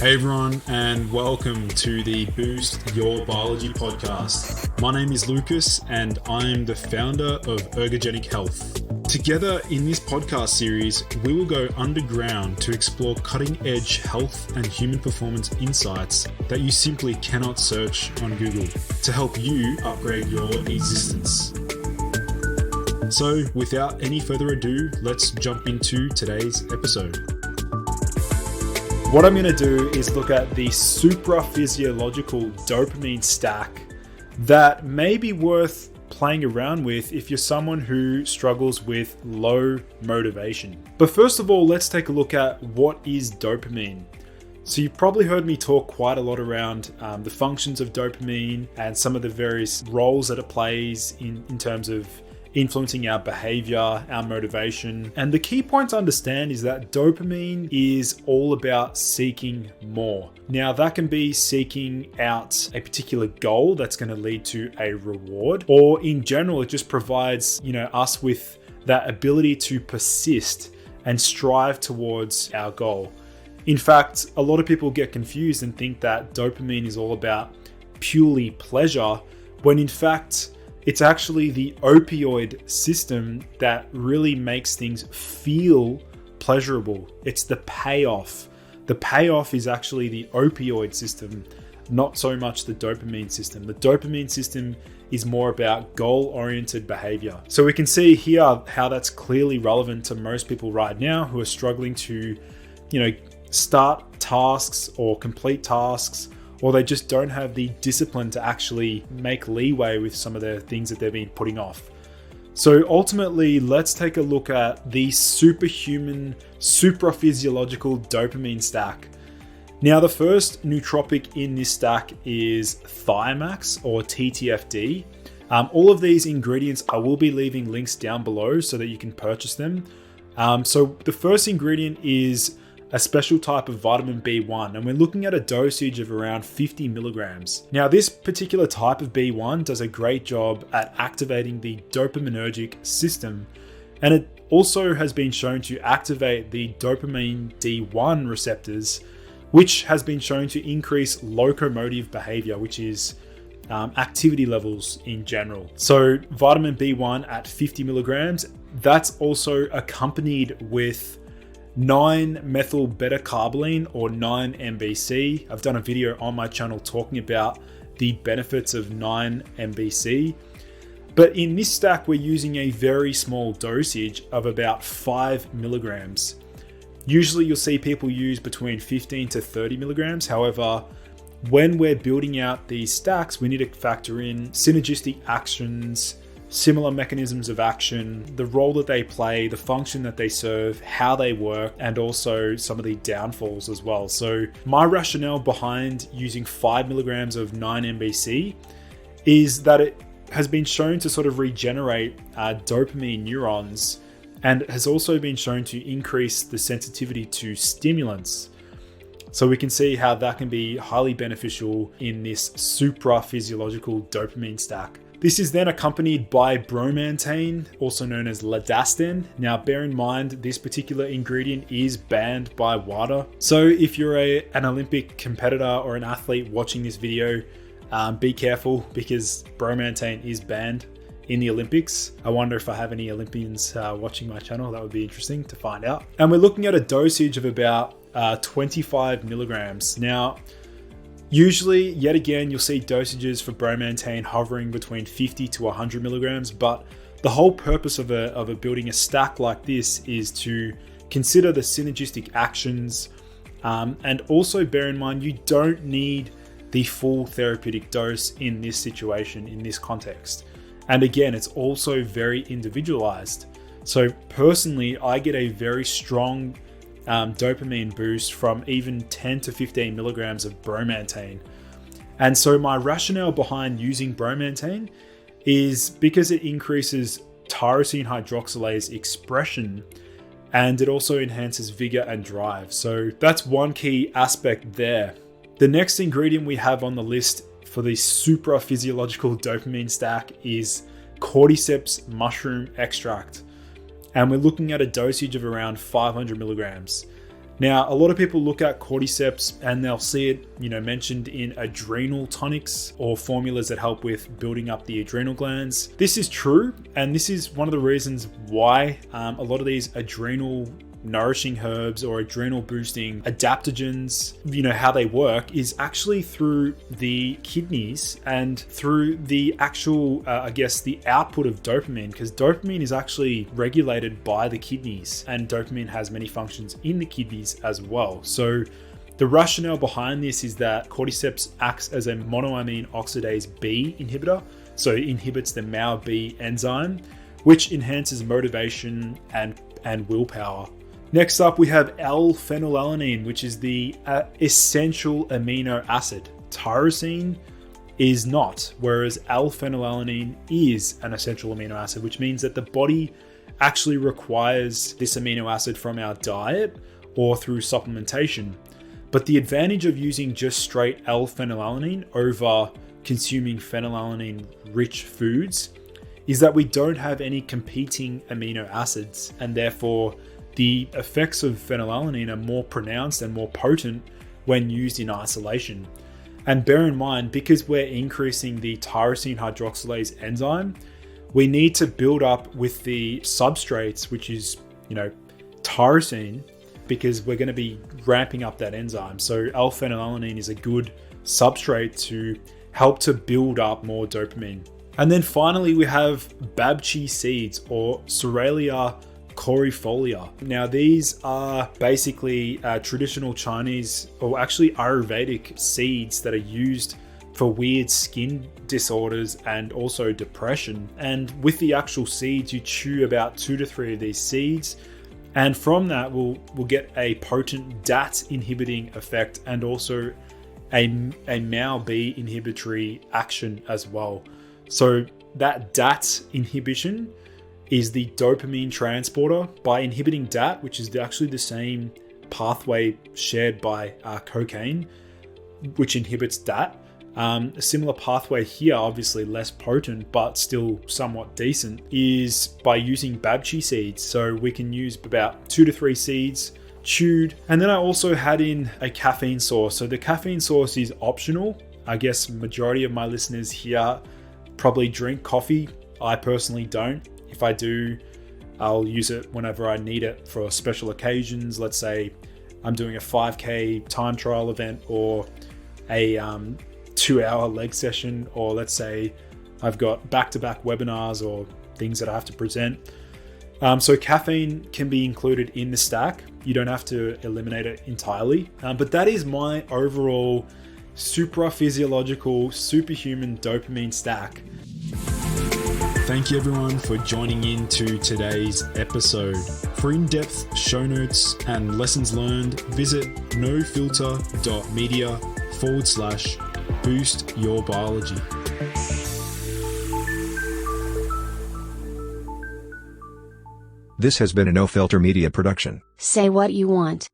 Hey everyone, and welcome to the Boost Your Biology podcast. My name is Lucas, and I'm the founder of Ergogenic Health. Together in this podcast series, we will go underground to explore cutting-edge health and human performance insights that you simply cannot search on Google to help you upgrade your existence. So, without any further ado, let's jump into today's episode. What I'm going to do is look at the supraphysiological dopamine stack that may be worth playing around with if you're someone who struggles with low motivation. But first of all, let's take a look at what is dopamine. So you've probably heard me talk quite a lot around the functions of dopamine and some of the various roles that it plays in terms of influencing our behavior, our motivation. And the key point to understand is that dopamine is all about seeking more. Now, that can be seeking out a particular goal that's going to lead to a reward, or in general, it just provides, us with that ability to persist and strive towards our goal. In fact, a lot of people get confused and think that dopamine is all about purely pleasure, when in fact, it's actually the opioid system that really makes things feel pleasurable. It's the payoff. The payoff is actually the opioid system, not so much the dopamine system. The dopamine system is more about goal-oriented behavior. So we can see here how that's clearly relevant to most people right now who are struggling to, start tasks or complete tasks, or they just don't have the discipline to actually make leeway with some of the things that they've been putting off. So ultimately, let's take a look at the superhuman, supraphysiological dopamine stack. Now, the first nootropic in this stack is Thiamax or TTFD. All of these ingredients, I will be leaving links down below so that you can purchase them. So the first ingredient is a special type of vitamin B1, and we're looking at a dosage of around 50 milligrams. Now, this particular type of B1 does a great job at activating the dopaminergic system, and it also has been shown to activate the dopamine D1 receptors, which has been shown to increase locomotive behavior, which is activity levels in general. So vitamin B1 at 50 milligrams, that's also accompanied with 9-methyl-beta-carboline or 9-MBC. I've done a video on my channel talking about the benefits of 9-MBC. But in this stack, we're using a very small dosage of about 5 milligrams. Usually you'll see people use between 15 to 30 milligrams. However, when we're building out these stacks, we need to factor in synergistic actions, similar mechanisms of action, the role that they play, the function that they serve, how they work, and also some of the downfalls as well. So my rationale behind using 5 milligrams of 9-MBC is that it has been shown to sort of regenerate dopamine neurons, and has also been shown to increase the sensitivity to stimulants. So we can see how that can be highly beneficial in this supraphysiological dopamine stack. This is then accompanied by bromantane, also known as Ledastin. Now, bear in mind, this particular ingredient is banned by WADA. So if you're an Olympic competitor or an athlete watching this video, be careful because bromantane is banned in the Olympics. I wonder if I have any Olympians watching my channel. That would be interesting to find out. And we're looking at a dosage of about 25 milligrams. Now, usually, yet again, you'll see dosages for bromantane hovering between 50 to 100 milligrams, but the whole purpose of building a stack like this is to consider the synergistic actions, and also bear in mind you don't need the full therapeutic dose in this situation, in this context. And again, it's also very individualized. So personally, I get a very strong dopamine boost from even 10 to 15 milligrams of bromantane. And so my rationale behind using bromantane is because it increases tyrosine hydroxylase expression, and it also enhances vigor and drive. So that's one key aspect there. The next ingredient we have on the list for the supraphysiological dopamine stack is cordyceps mushroom extract. And we're looking at a dosage of around 500 milligrams. Now, a lot of people look at cordyceps and they'll see it, mentioned in adrenal tonics or formulas that help with building up the adrenal glands. This is true, and this is one of the reasons why a lot of these adrenal nourishing herbs or adrenal boosting adaptogens, how they work is actually through the kidneys and through the actual, the output of dopamine, because dopamine is actually regulated by the kidneys, and dopamine has many functions in the kidneys as well. So the rationale behind this is that cordyceps acts as a monoamine oxidase B inhibitor, so it inhibits the MAO-B enzyme, which enhances motivation and willpower. Next up, we have L-phenylalanine, which is the essential amino acid. Tyrosine is not, whereas L-phenylalanine is an essential amino acid, which means that the body actually requires this amino acid from our diet or through supplementation. But the advantage of using just straight L-phenylalanine over consuming phenylalanine-rich foods is that we don't have any competing amino acids, and therefore the effects of phenylalanine are more pronounced and more potent when used in isolation. And bear in mind, because we're increasing the tyrosine hydroxylase enzyme, we need to build up with the substrates, which is, tyrosine, because we're going to be ramping up that enzyme. So L-phenylalanine is a good substrate to help to build up more dopamine. And then finally, we have babchi seeds or Soralia corifolia. Now, these are basically traditional Chinese, or actually Ayurvedic seeds that are used for weird skin disorders and also depression. And with the actual seeds, you chew about 2 to 3 of these seeds, and from that we'll get a potent DAT inhibiting effect and also a MAO-B inhibitory action as well. So that DAT inhibition is the dopamine transporter. By inhibiting DAT, which is actually the same pathway shared by cocaine, which inhibits DAT, a similar pathway here, obviously less potent, but still somewhat decent, is by using babchi seeds. So we can use about 2 to 3 seeds chewed. And then I also had in a caffeine source. So the caffeine source is optional. I guess majority of my listeners here probably drink coffee. I personally don't. If I do, I'll use it whenever I need it for special occasions. Let's say I'm doing a 5K time trial event or a 2-hour leg session, or let's say I've got back-to-back webinars or things that I have to present. So caffeine can be included in the stack. You don't have to eliminate it entirely. But that is my overall supraphysiological, superhuman dopamine stack. Thank you everyone for joining in to today's episode. For in-depth show notes and lessons learned, visit nofilter.media/boost your biology. This has been a No Filter Media production. Say what you want.